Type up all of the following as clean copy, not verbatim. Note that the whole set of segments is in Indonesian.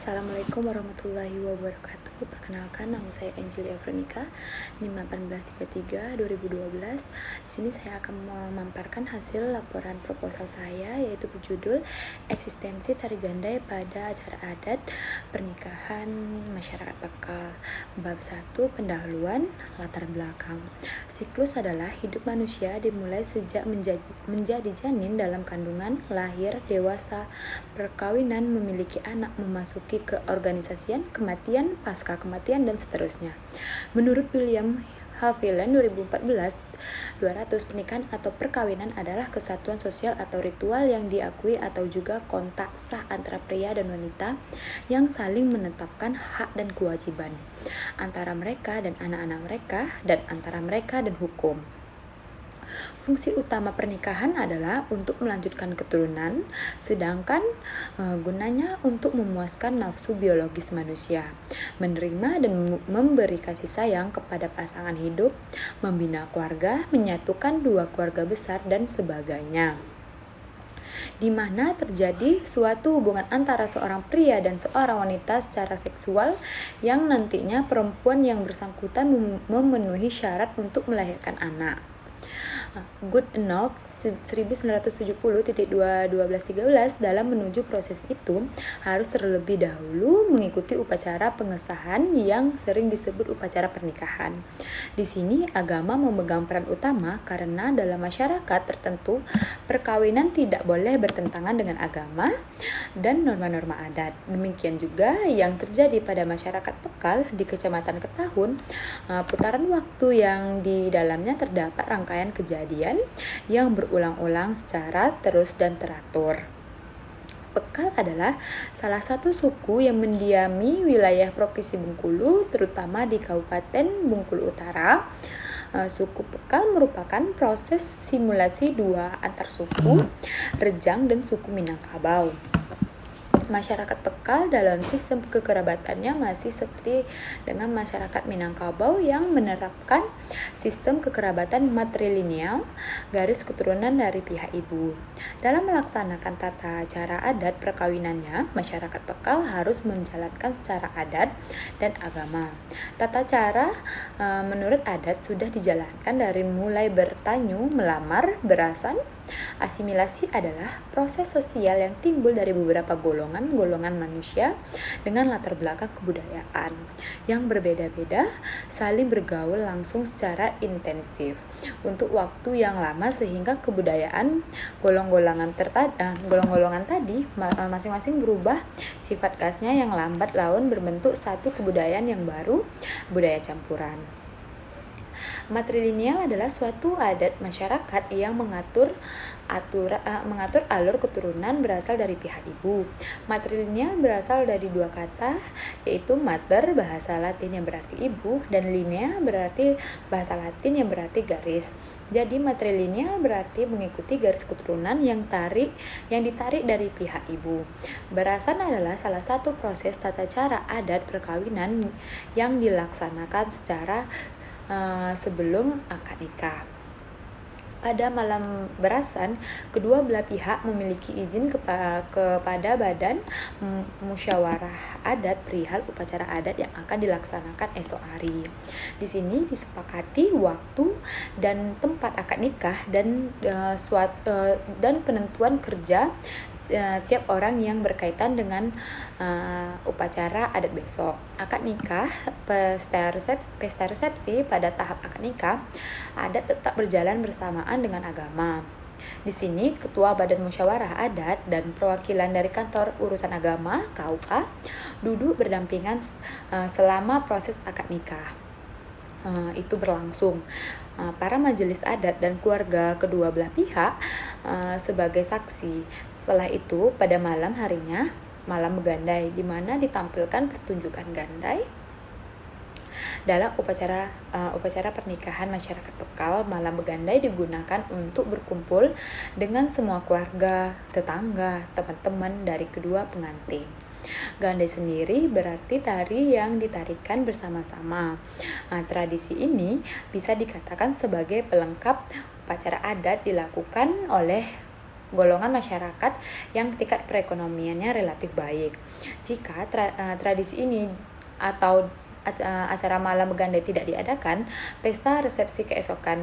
Assalamualaikum warahmatullahi wabarakatuh. Perkenalkan, nama saya Angelia Veronica, NIM 1833 2012. Di sini saya akan memaparkan hasil laporan proposal saya, yaitu berjudul Eksistensi Tari Gandai pada Acara Adat Pernikahan Masyarakat Pakal. Bab 1, pendahuluan, latar belakang. Siklus adalah hidup manusia dimulai sejak menjadi janin dalam kandungan, lahir, dewasa, perkawinan, memiliki anak, memasuki keorganisasian, kematian, pasca kematian, dan seterusnya. Menurut William Haviland 2014, 200 pernikahan atau perkawinan adalah kesatuan sosial atau ritual yang diakui atau juga kontak sah antara pria dan wanita yang saling menetapkan hak dan kewajiban antara mereka dan anak-anak mereka, dan antara mereka dan hukum. Fungsi utama pernikahan adalah untuk melanjutkan keturunan, sedangkan gunanya untuk memuaskan nafsu biologis manusia, menerima dan memberi kasih sayang kepada pasangan hidup, membina keluarga, menyatukan dua keluarga besar, dan sebagainya, di mana terjadi suatu hubungan antara seorang pria dan seorang wanita secara seksual yang nantinya perempuan yang bersangkutan memenuhi syarat untuk melahirkan anak. Goodenough 1970.2.1213 dalam menuju proses itu harus terlebih dahulu mengikuti upacara pengesahan yang sering disebut upacara pernikahan. Di sini agama memegang peran utama karena dalam masyarakat tertentu perkawinan tidak boleh bertentangan dengan agama dan norma-norma adat. Demikian juga yang terjadi pada masyarakat Pakal di Kecamatan Ketahun, putaran waktu yang di dalamnya terdapat rangkaian kejadian yang berulang-ulang secara terus dan teratur. Pakal adalah salah satu suku yang mendiami wilayah Provinsi Bengkulu, terutama di Kabupaten Bengkulu Utara. Suku Pakal merupakan proses simulasi dua antar suku, Rejang dan suku Minangkabau. Masyarakat Pakal dalam sistem kekerabatannya masih seperti dengan masyarakat Minangkabau yang menerapkan sistem kekerabatan matrilineal, garis keturunan dari pihak ibu. Dalam melaksanakan tata cara adat perkawinannya, masyarakat Pakal harus menjalankan secara adat dan agama. Tata cara menurut adat sudah dijalankan dari mulai bertanyu, melamar, berasan. Asimilasi adalah proses sosial yang timbul dari beberapa golongan manusia dengan latar belakang kebudayaan yang berbeda-beda, saling bergaul langsung secara intensif untuk waktu yang lama sehingga kebudayaan golongan-golongan tadi masing-masing berubah sifat khasnya yang lambat laun berbentuk satu kebudayaan yang baru, budaya campuran. Matrilineal adalah suatu adat masyarakat yang mengatur alur keturunan berasal dari pihak ibu. Matrilineal berasal dari dua kata, yaitu mater bahasa Latin yang berarti ibu dan linea berarti bahasa Latin yang berarti garis. Jadi matrilineal berarti mengikuti garis keturunan yang ditarik dari pihak ibu. Berasan adalah salah satu proses tata cara adat perkawinan yang dilaksanakan secara sebelum akad nikah. Pada malam berasan, kedua belah pihak memiliki izin kepada Badan Musyawarah Adat perihal upacara adat yang akan dilaksanakan esok hari. Di sini disepakati waktu dan tempat akad nikah dan penentuan kerja tiap orang yang berkaitan dengan upacara adat besok. Akad nikah, pesta resepsi pada tahap akad nikah, adat tetap berjalan bersamaan dengan agama. Di sini ketua Badan Musyawarah Adat dan perwakilan dari Kantor Urusan Agama (KUA) duduk berdampingan selama proses akad nikah itu berlangsung. Para majelis adat dan keluarga kedua belah pihak sebagai saksi. Setelah itu pada malam harinya malam begandai, di mana ditampilkan pertunjukan gandai. Dalam upacara pernikahan masyarakat Pakal, malam begandai digunakan untuk berkumpul dengan semua keluarga, tetangga, teman-teman dari kedua pengantin. Gandai sendiri berarti tari yang ditarikan bersama-sama. Tradisi ini bisa dikatakan sebagai pelengkap upacara adat dilakukan oleh golongan masyarakat yang tingkat perekonomiannya relatif baik. Jika tradisi ini atau acara malam gandai tidak diadakan, pesta resepsi keesokan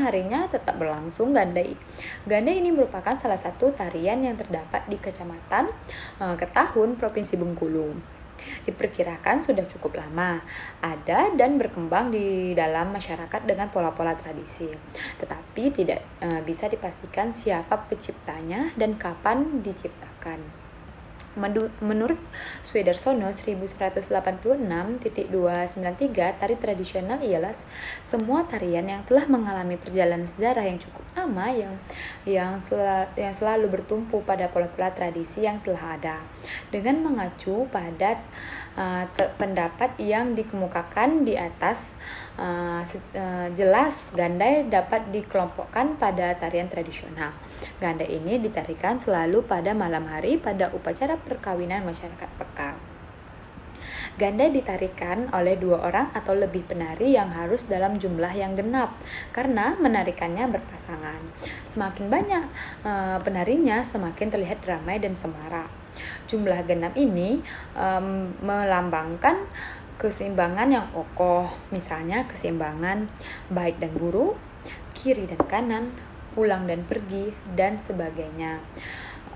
harinya tetap berlangsung. Gandai ini merupakan salah satu tarian yang terdapat di Kecamatan Ketahun, Provinsi Bengkulu. Diperkirakan sudah cukup lama ada dan berkembang di dalam masyarakat dengan pola-pola tradisi, tetapi tidak bisa dipastikan siapa penciptanya dan kapan diciptakan. Menurut Swedersono 1186.293, tari tradisional ialah semua tarian yang telah mengalami perjalanan sejarah yang cukup lama yang selalu bertumpu pada pola-pola tradisi yang telah ada. Dengan mengacu pada pendapat yang dikemukakan di atas, jelas gandai dapat dikelompokkan pada tarian tradisional. Gandai ini ditarikan selalu pada malam hari pada upacara perkawinan masyarakat Pekal. Gandai ditarikan oleh 2 orang atau lebih penari yang harus dalam jumlah yang genap karena menarikannya berpasangan. Semakin banyak penarinya, semakin terlihat ramai dan semarak. Jumlah genap ini melambangkan keseimbangan yang kokoh, misalnya keseimbangan baik dan buruk, kiri dan kanan, pulang dan pergi, dan sebagainya.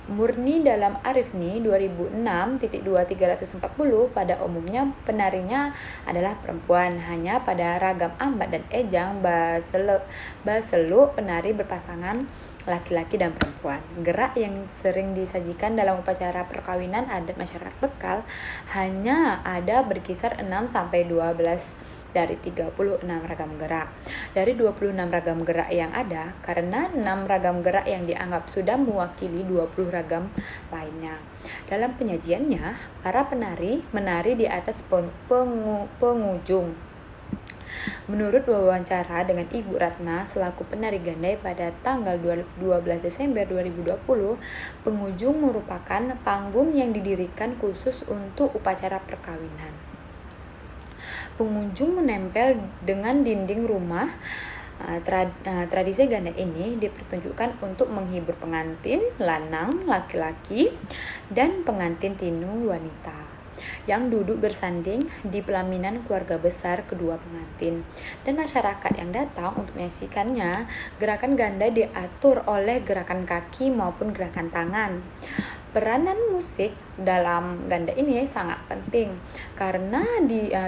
Murni dalam Arifni 2006.2340, pada umumnya penarinya adalah perempuan. Hanya pada ragam ambat dan ejang baselu penari berpasangan laki-laki dan perempuan. Gerak yang sering disajikan dalam upacara perkawinan adat masyarakat Pekal hanya ada berkisar 6-12 dari 36 ragam gerak. Dari 26 ragam gerak yang ada, karena 6 ragam gerak yang dianggap sudah mewakili 20 ragam lainnya. Dalam penyajiannya, para penari menari di atas pengujung. Menurut wawancara dengan Ibu Ratna selaku penari gandai pada tanggal 12 Desember 2020, pengujung merupakan panggung yang didirikan khusus untuk upacara perkawinan. Pengunjung menempel dengan dinding rumah. Tradisi gandai ini dipertunjukkan untuk menghibur pengantin lanang laki-laki dan pengantin tinung wanita yang duduk bersanding di pelaminan keluarga besar kedua pengantin dan masyarakat yang datang untuk menyaksikannya. Gerakan gandai diatur oleh gerakan kaki maupun gerakan tangan. Peranan musik dalam gandai ini sangat penting karena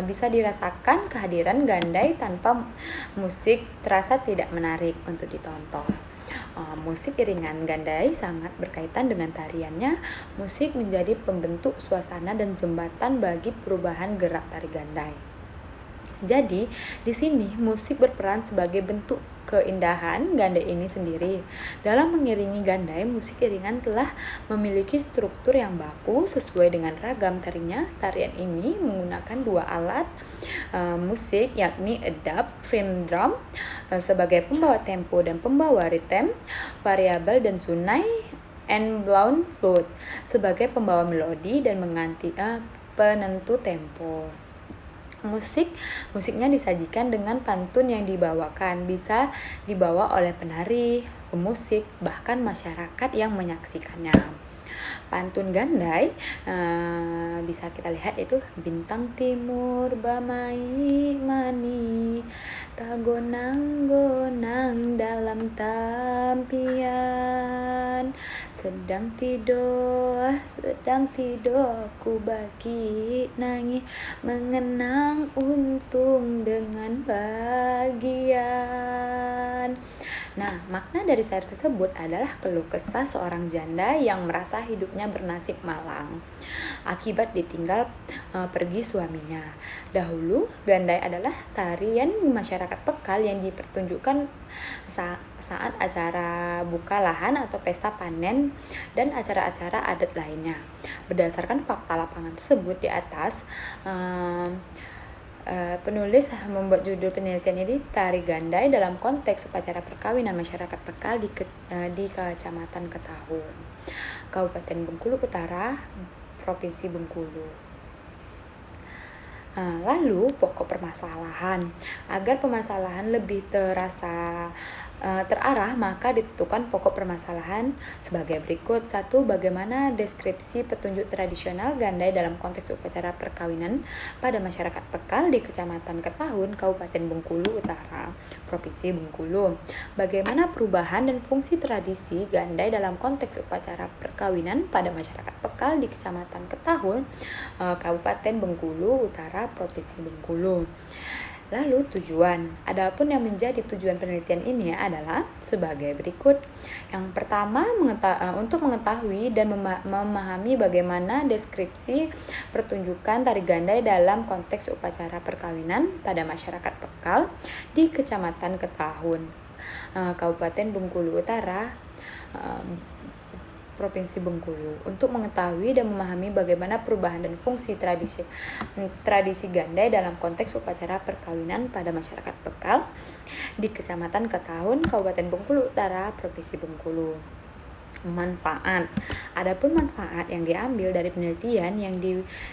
bisa dirasakan kehadiran gandai tanpa musik terasa tidak menarik untuk ditonton. Musik iringan gandai sangat berkaitan dengan tariannya. Musik menjadi pembentuk suasana dan jembatan bagi perubahan gerak tari gandai. Jadi, di sini musik berperan sebagai bentuk keindahan gandai ini sendiri. Dalam mengiringi gandai, musik iringan telah memiliki struktur yang baku sesuai dengan ragam tarinya. Tarian ini menggunakan 2 alat musik, yakni edap, frame drum sebagai pembawa tempo dan pembawa ritme, variabel dan sunai, and blown flute sebagai pembawa melodi dan penentu tempo. Musiknya disajikan dengan pantun yang dibawakan, bisa dibawa oleh penari, pemusik, bahkan masyarakat yang menyaksikannya. Pantun gandai bisa kita lihat itu bintang timur bamai mani tagonang-gonang dalam tampian sedang tidur ku bagi nangi mengenang untung dengan bagian. Nah, makna dari syair tersebut adalah keluh kesah seorang janda yang merasa hidupnya bernasib malang akibat ditinggal pergi suaminya. Dahulu, gandai adalah tarian masyarakat Pekal yang dipertunjukkan saat acara buka lahan atau pesta panen dan acara-acara adat lainnya. Berdasarkan fakta lapangan tersebut di atas, penulis membuat judul penelitian ini tari gandai dalam konteks upacara perkawinan masyarakat Pekal di Kecamatan Ketahun, Kabupaten Bengkulu Utara, Provinsi Bengkulu. Lalu pokok permasalahan. Agar permasalahan lebih terasa terarah, maka ditentukan pokok permasalahan sebagai berikut. 1. Bagaimana deskripsi petunjuk tradisional gandai dalam konteks upacara perkawinan pada masyarakat Pekal di Kecamatan Ketahun, Kabupaten Bengkulu Utara, Provinsi Bengkulu. Bagaimana perubahan dan fungsi tradisi gandai dalam konteks upacara perkawinan pada masyarakat Pekal di Kecamatan Ketahun, Kabupaten Bengkulu Utara, Provinsi Bengkulu. Lalu tujuan. Adapun yang menjadi tujuan penelitian ini adalah sebagai berikut. Yang pertama, untuk mengetahui dan memahami bagaimana deskripsi pertunjukan tari gandai dalam konteks upacara perkawinan pada masyarakat Pekal di Kecamatan Ketahun, Kabupaten Bengkulu Utara, Provinsi Bengkulu, untuk mengetahui dan memahami bagaimana perubahan dan fungsi tradisi gandai dalam konteks upacara perkawinan pada masyarakat Pekal di Kecamatan Ketahun, Kabupaten Bengkulu Utara, Provinsi Bengkulu. Manfaat. Adapun manfaat yang diambil dari penelitian yang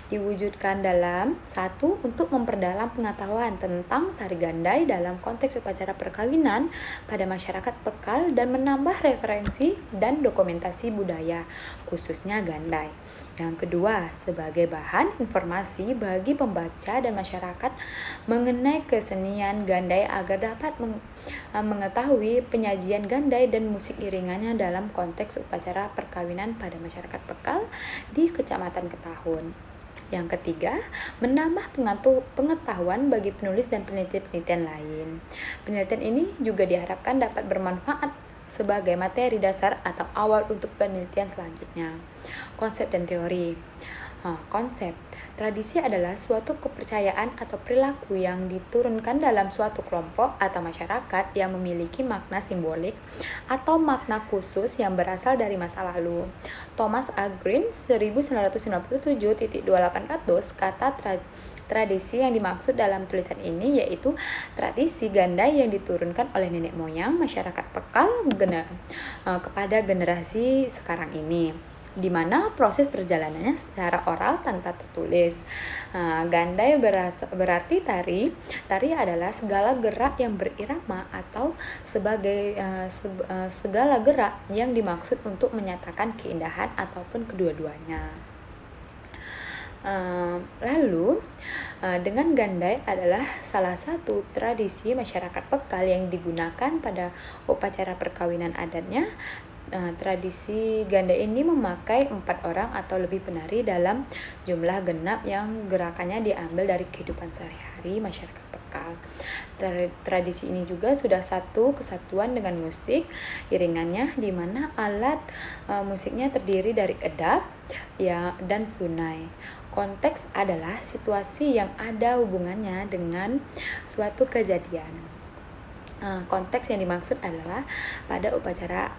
diwujudkan dalam 1. Untuk memperdalam pengetahuan tentang tari gandai dalam konteks upacara perkawinan pada masyarakat Pekal dan menambah referensi dan dokumentasi budaya, khususnya gandai. Yang kedua, sebagai bahan informasi bagi pembaca dan masyarakat mengenai kesenian gandai agar dapat mengetahui penyajian gandai dan musik iringannya dalam konteks upacara perkawinan pada masyarakat Pekal di Kecamatan Ketahun. Yang ketiga, menambah pengetahuan bagi penulis dan peneliti-penelitian lain. Penelitian ini juga diharapkan dapat bermanfaat sebagai materi dasar atau awal untuk penelitian selanjutnya. Konsep dan teori. Konsep. Tradisi adalah suatu kepercayaan atau perilaku yang diturunkan dalam suatu kelompok atau masyarakat yang memiliki makna simbolik atau makna khusus yang berasal dari masa lalu. Thomas A. Green 1997-2800 kata tradisi yang dimaksud dalam tulisan ini yaitu tradisi gandai yang diturunkan oleh nenek moyang masyarakat Pekal kepada generasi sekarang ini, di mana proses perjalanannya secara oral tanpa tertulis. Gandai berarti tari. Tari adalah segala gerak yang berirama atau segala gerak yang dimaksud untuk menyatakan keindahan ataupun kedua-duanya. Lalu dengan gandai adalah salah satu tradisi masyarakat Pekal yang digunakan pada upacara perkawinan adatnya. Tradisi gandai ini memakai 4 orang atau lebih penari dalam jumlah genap yang gerakannya diambil dari kehidupan sehari-hari masyarakat Pekal. Tradisi ini juga sudah satu kesatuan dengan musik iringannya, di mana alat musiknya terdiri dari edap dan sunai. Konteks adalah situasi yang ada hubungannya dengan suatu kejadian. Konteks yang dimaksud adalah pada upacara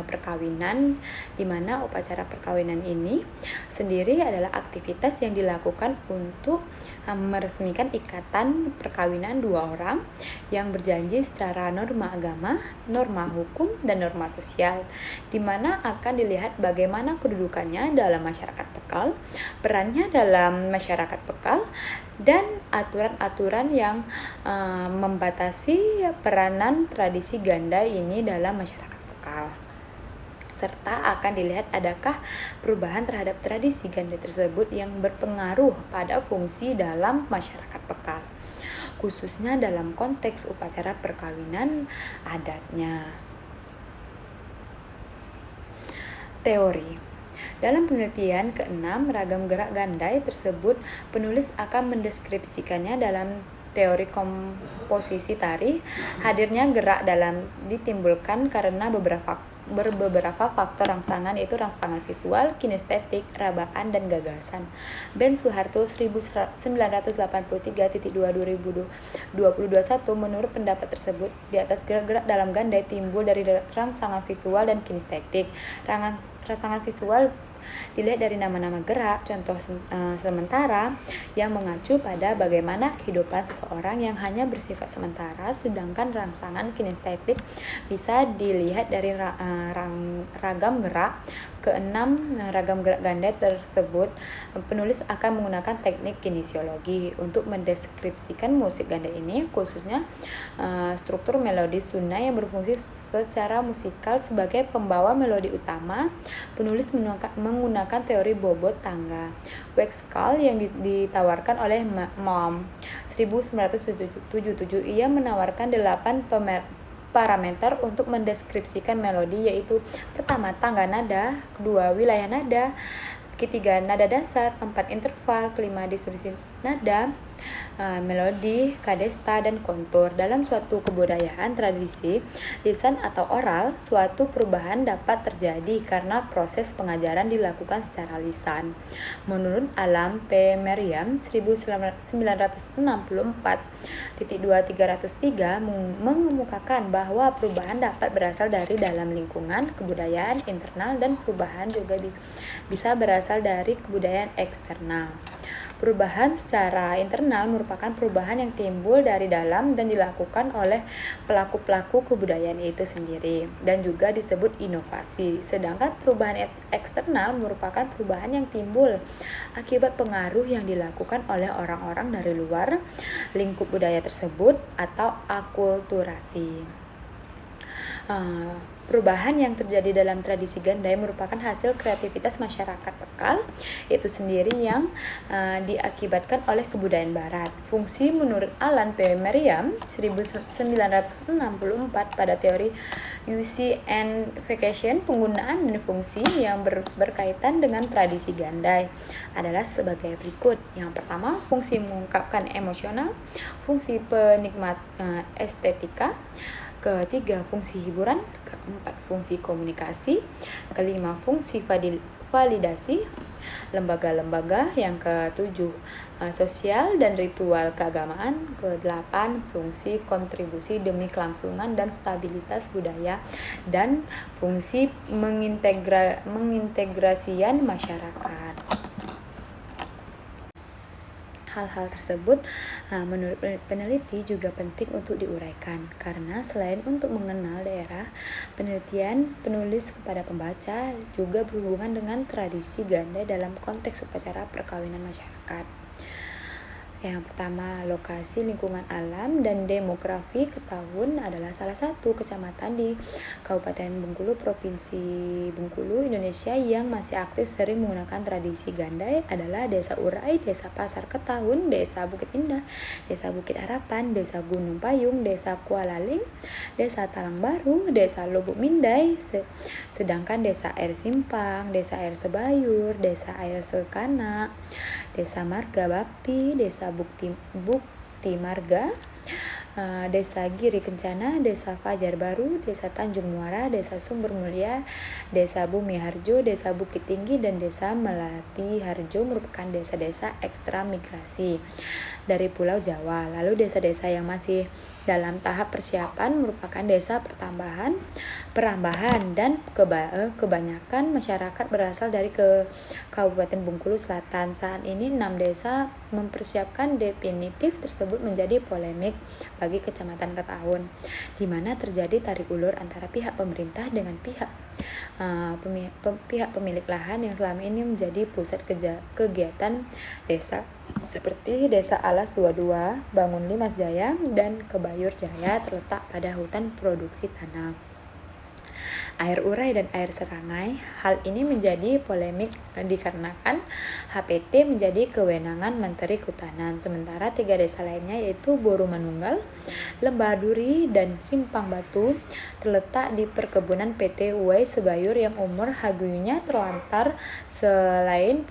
perkawinan, di mana upacara perkawinan ini sendiri adalah aktivitas yang dilakukan untuk meresmikan ikatan perkawinan dua orang yang berjanji secara norma agama, norma hukum, dan norma sosial, di mana akan dilihat bagaimana kedudukannya dalam masyarakat Pekal, perannya dalam masyarakat Pekal, dan aturan-aturan yang membatasi peranan tradisi gandai ini dalam masyarakat Pekal, serta akan dilihat adakah perubahan terhadap tradisi gandai tersebut yang berpengaruh pada fungsi dalam masyarakat Pekal, khususnya dalam konteks upacara perkawinan adatnya. Teori. Dalam penelitian ke-6 ragam gerak gandai tersebut, penulis akan mendeskripsikannya dalam teori komposisi tari. Hadirnya gerak dalam ditimbulkan karena beberapa faktor rangsangan, yaitu rangsangan visual, kinestetik, rabaan, dan gagasan. Ben Soeharto 1983-2-2021 menurut pendapat tersebut, di atas gerak-gerak dalam gandai timbul dari rangsangan visual dan kinestetik. Rangsangan visual dilihat dari nama-nama gerak, contoh sementara yang mengacu pada bagaimana kehidupan seseorang yang hanya bersifat sementara, sedangkan rangsangan kinestetik bisa dilihat dari ragam gerak, keenam ragam gerak ganda tersebut, penulis akan menggunakan teknik kinesiologi untuk mendeskripsikan musik ganda ini, khususnya struktur melodi Sunda yang berfungsi secara musikal sebagai pembawa melodi utama. Penulis menggunakan teori bobot tangga Wexkal yang ditawarkan oleh Malm 1977. Ia menawarkan 8 parameter untuk mendeskripsikan melodi, yaitu pertama tangga nada, kedua wilayah nada, ketiga nada dasar, keempat interval, kelima distribusi nada, melodi, kadesta, dan kontur. Dalam suatu kebudayaan, tradisi, lisan atau oral, suatu perubahan dapat terjadi karena proses pengajaran dilakukan secara lisan. Menurut Alam P. Merriam 1964-2303 mengemukakan bahwa perubahan dapat berasal dari dalam lingkungan kebudayaan internal dan perubahan juga bisa berasal dari kebudayaan eksternal. Perubahan secara internal merupakan perubahan yang timbul dari dalam dan dilakukan oleh pelaku-pelaku kebudayaan itu sendiri dan juga disebut inovasi. Sedangkan perubahan eksternal merupakan perubahan yang timbul akibat pengaruh yang dilakukan oleh orang-orang dari luar lingkup budaya tersebut atau akulturasi. Perubahan yang terjadi dalam tradisi gandai merupakan hasil kreativitas masyarakat lokal itu sendiri yang diakibatkan oleh kebudayaan barat. Fungsi menurut Alan P. Merriam 1964 pada teori use and vacation, penggunaan dan fungsi yang berkaitan dengan tradisi gandai adalah sebagai berikut. Yang pertama, fungsi mengungkapkan emosional, fungsi penikmat estetika, ketiga, fungsi hiburan, keempat, fungsi komunikasi, kelima, fungsi validasi lembaga-lembaga, yang ketujuh, sosial dan ritual keagamaan, kedelapan, fungsi kontribusi demi kelangsungan dan stabilitas budaya, dan fungsi mengintegrasian masyarakat. Hal-hal tersebut menurut peneliti juga penting untuk diuraikan karena selain untuk mengenal daerah, penelitian penulis kepada pembaca juga berhubungan dengan tradisi gandai dalam konteks upacara perkawinan masyarakat. Yang pertama, lokasi lingkungan alam dan demografi Ketahun adalah salah satu kecamatan di Kabupaten Bengkulu, Provinsi Bengkulu, Indonesia yang masih aktif sering menggunakan tradisi gandai adalah Desa Urai, Desa Pasar Ketahun, Desa Bukit Indah, Desa Bukit Harapan, Desa Gunung Payung, Desa Kualaling, Desa Talang Baru, Desa Lubuk Mindai, sedangkan Desa Air Simpang, Desa Air Sebayur, Desa Air Sekana, Desa Marga Bakti, Desa Bukti Marga, Desa Giri Kencana, Desa Fajar Baru, Desa Tanjung Muara, Desa Sumber Mulia, Desa Bumi Harjo, Desa Bukit Tinggi, dan Desa Melati Harjo merupakan desa-desa ekstra migrasi dari Pulau Jawa. Lalu desa-desa yang masih dalam tahap persiapan merupakan desa perambahan dan kebanyakan masyarakat berasal dari Kabupaten Bengkulu Selatan. Saat ini 6 desa mempersiapkan definitif tersebut menjadi polemik bagi Kecamatan Ketahun, di mana terjadi tarik ulur antara pihak pemerintah dengan pihak pemilik lahan yang selama ini menjadi pusat kegiatan desa seperti Desa Alas 22, Bangun Limas Jaya, dan Kebayur Jaya terletak pada hutan produksi tanam. Air urai dan air serangai. Hal ini menjadi polemik dikarenakan HPT menjadi kewenangan Menteri Kehutanan, sementara 3 desa lainnya yaitu Boru Manunggal, Lembah Duri, dan Simpang Batu terletak di perkebunan PT Uwai Sebayur yang umur haguyunya terlantar. Selain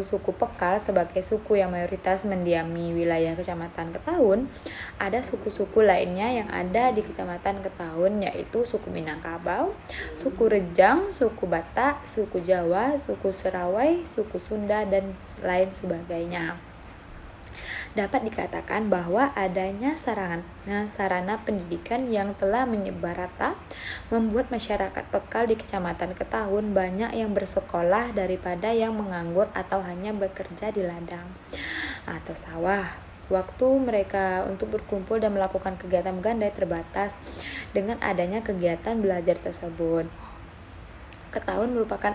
suku Pekal sebagai suku yang mayoritas mendiami wilayah Kecamatan Ketahun, ada suku-suku lainnya yang ada di Kecamatan Ketahun yaitu suku Minangkabau, suku Rejang, suku Batak, suku Jawa, suku Serawai, suku Sunda, dan lain sebagainya. Dapat dikatakan bahwa adanya sarana pendidikan yang telah menyebar rata membuat masyarakat Pekal di Kecamatan Ketahun banyak yang bersekolah daripada yang menganggur atau hanya bekerja di ladang atau sawah. Waktu mereka untuk berkumpul dan melakukan kegiatan gandai terbatas dengan adanya kegiatan belajar tersebut. Ketahun merupakan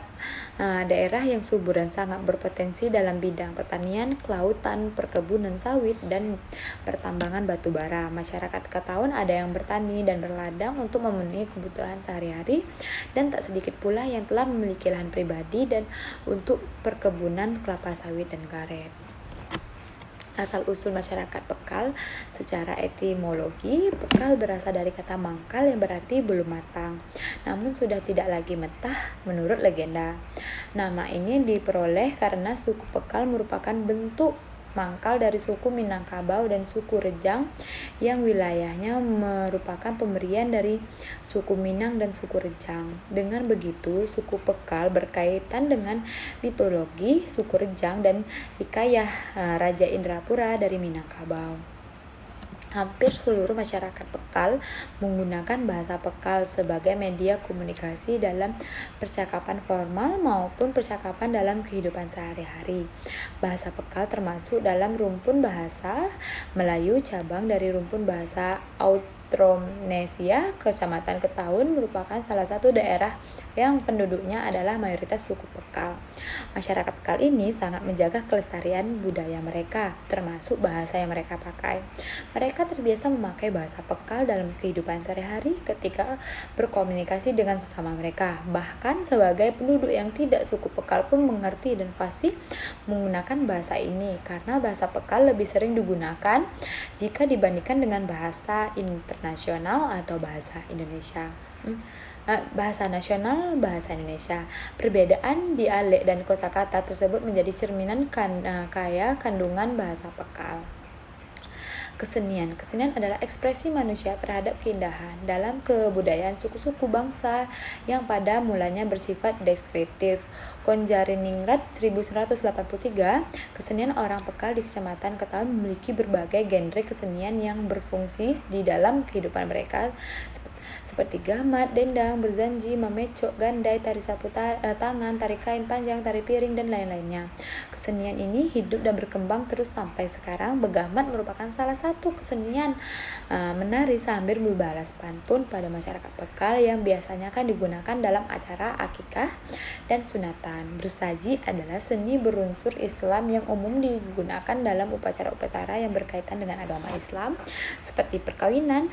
daerah yang subur dan sangat berpotensi dalam bidang pertanian, kelautan, perkebunan sawit, dan pertambangan batu bara. Masyarakat Ketahuan ada yang bertani dan berladang untuk memenuhi kebutuhan sehari-hari, dan tak sedikit pula yang telah memiliki lahan pribadi dan untuk perkebunan kelapa sawit dan karet. Asal-usul masyarakat Pekal. Secara etimologi, Pekal berasal dari kata mangkal yang berarti belum matang, namun sudah tidak lagi mentah menurut legenda. Nama ini diperoleh karena suku Pekal merupakan bentuk mangkal dari suku Minangkabau dan suku Rejang yang wilayahnya merupakan pemberian dari suku Minang dan suku Rejang. Dengan begitu, suku Pekal berkaitan dengan mitologi suku Rejang dan hikayah Raja Indrapura dari Minangkabau. Hampir seluruh masyarakat Pekal menggunakan bahasa Pekal sebagai media komunikasi dalam percakapan formal maupun percakapan dalam kehidupan sehari-hari. Bahasa Pekal termasuk dalam rumpun bahasa Melayu, cabang dari rumpun bahasa Austronesia. Kecamatan Ketahuan merupakan salah satu daerah yang penduduknya adalah mayoritas suku Pekal. Masyarakat Pekal ini sangat menjaga kelestarian budaya mereka, termasuk bahasa yang mereka pakai. Mereka terbiasa memakai bahasa Pekal dalam kehidupan sehari-hari ketika berkomunikasi dengan sesama mereka. Bahkan sebagai penduduk yang tidak suku Pekal pun mengerti dan fasih menggunakan bahasa ini, karena bahasa Pekal lebih sering digunakan jika dibandingkan dengan bahasa internasional atau bahasa Indonesia. Bahasa nasional, bahasa Indonesia. Perbedaan dialek dan kosakata tersebut menjadi cerminan kaya kandungan bahasa Pekal. Kesenian adalah ekspresi manusia terhadap keindahan dalam kebudayaan suku-suku bangsa yang pada mulanya bersifat deskriptif. Konjariningrat 1983, kesenian orang Pekal di Kecamatan Ketahuan memiliki berbagai genre kesenian yang berfungsi di dalam kehidupan mereka, seperti gamat, dendang, berzanji, memecok, gandai, tari sapu tangan, tari kain panjang, tari piring, dan lain-lainnya. Kesenian ini hidup dan berkembang terus sampai sekarang. Begamat merupakan salah satu kesenian menari sambil berbalas pantun pada masyarakat Pekal yang biasanya kan digunakan dalam acara akikah dan sunatan. Bersaji adalah seni berunsur Islam yang umum digunakan dalam upacara-upacara yang berkaitan dengan agama Islam, seperti perkawinan,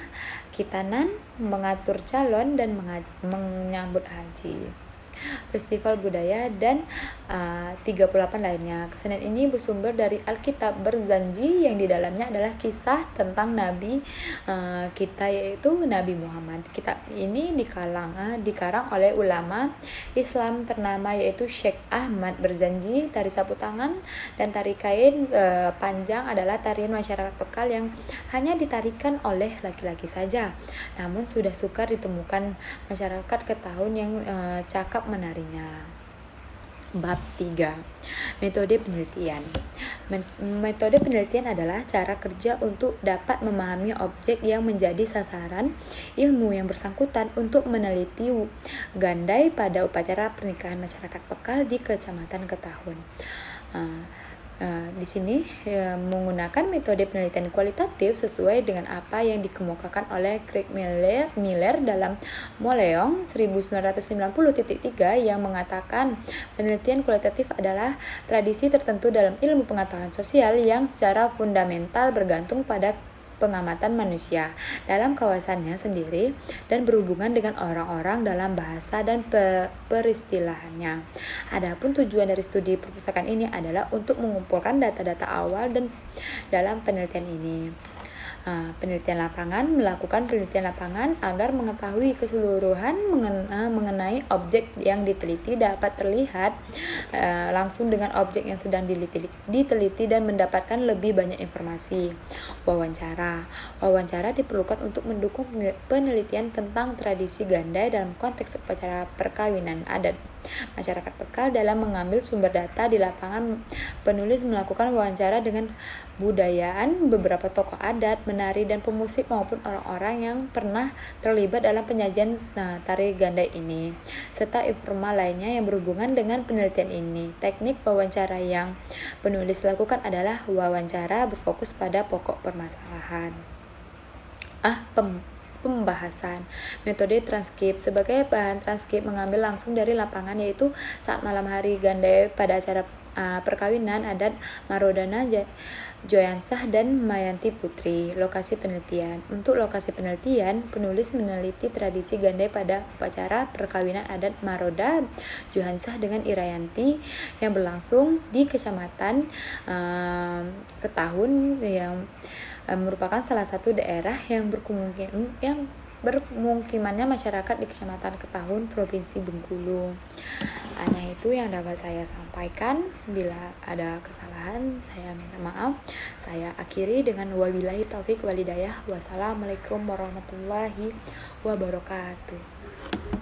khitanan, mengatur calon, dan menyambut haji. Festival budaya dan 38 lainnya. Kesenian ini bersumber dari Alkitab Berzanji yang di dalamnya adalah kisah tentang Nabi kita, yaitu Nabi Muhammad. Kitab ini dikarang oleh ulama Islam ternama yaitu Syekh Ahmad Berzanji. Tari sapu tangan dan tari kain panjang adalah tarian masyarakat Pekal yang hanya ditarikan oleh laki-laki saja. Namun sudah sukar ditemukan masyarakat Ketahuan yang cakap menarinya. Bab 3. Metode penelitian. Metode penelitian adalah cara kerja untuk dapat memahami objek yang menjadi sasaran ilmu yang bersangkutan untuk meneliti gandai pada upacara pernikahan masyarakat Pekal di Kecamatan Ketahuan. Di sini menggunakan metode penelitian kualitatif sesuai dengan apa yang dikemukakan oleh Craig Miller dalam Moleong 1990.3 yang mengatakan penelitian kualitatif adalah tradisi tertentu dalam ilmu pengetahuan sosial yang secara fundamental bergantung pada pengamatan manusia dalam kawasannya sendiri dan berhubungan dengan orang-orang dalam bahasa dan peristilahannya. Adapun tujuan dari studi perpustakaan ini adalah untuk mengumpulkan data-data awal dan dalam penelitian ini. Penelitian lapangan melakukan penelitian lapangan agar mengetahui keseluruhan mengenai objek yang diteliti dapat terlihat langsung dengan objek yang sedang diteliti dan mendapatkan lebih banyak informasi. Wawancara diperlukan untuk mendukung penelitian tentang tradisi gandai dalam konteks upacara perkawinan adat masyarakat Pekal. Dalam mengambil sumber data di lapangan, penulis melakukan wawancara dengan budayaan beberapa tokoh adat, menari, dan pemusik maupun orang-orang yang pernah terlibat dalam penyajian tari gandai ini, serta informal lainnya yang berhubungan dengan penelitian ini. Teknik wawancara yang penulis lakukan adalah wawancara berfokus pada pokok permasalahan. pembahasan. Metode transkrip. Sebagai bahan transkrip mengambil langsung dari lapangan, yaitu saat malam hari Gandai pada acara perkawinan adat Marodana Joyansah dan Mayanti Putri. Lokasi penelitian. Untuk lokasi penelitian, penulis meneliti tradisi Gandai pada upacara perkawinan adat Maroda Joyansah dengan Irayanti yang berlangsung di Kecamatan Ketahun yang merupakan salah satu daerah yang bermukimannya masyarakat di Kecamatan Ketahun, Provinsi Bengkulu. Nah, itu yang dapat saya sampaikan. Bila ada kesalahan, saya minta maaf. Saya akhiri dengan wabillahi taufik walhidayah. Wassalamualaikum warahmatullahi wabarakatuh.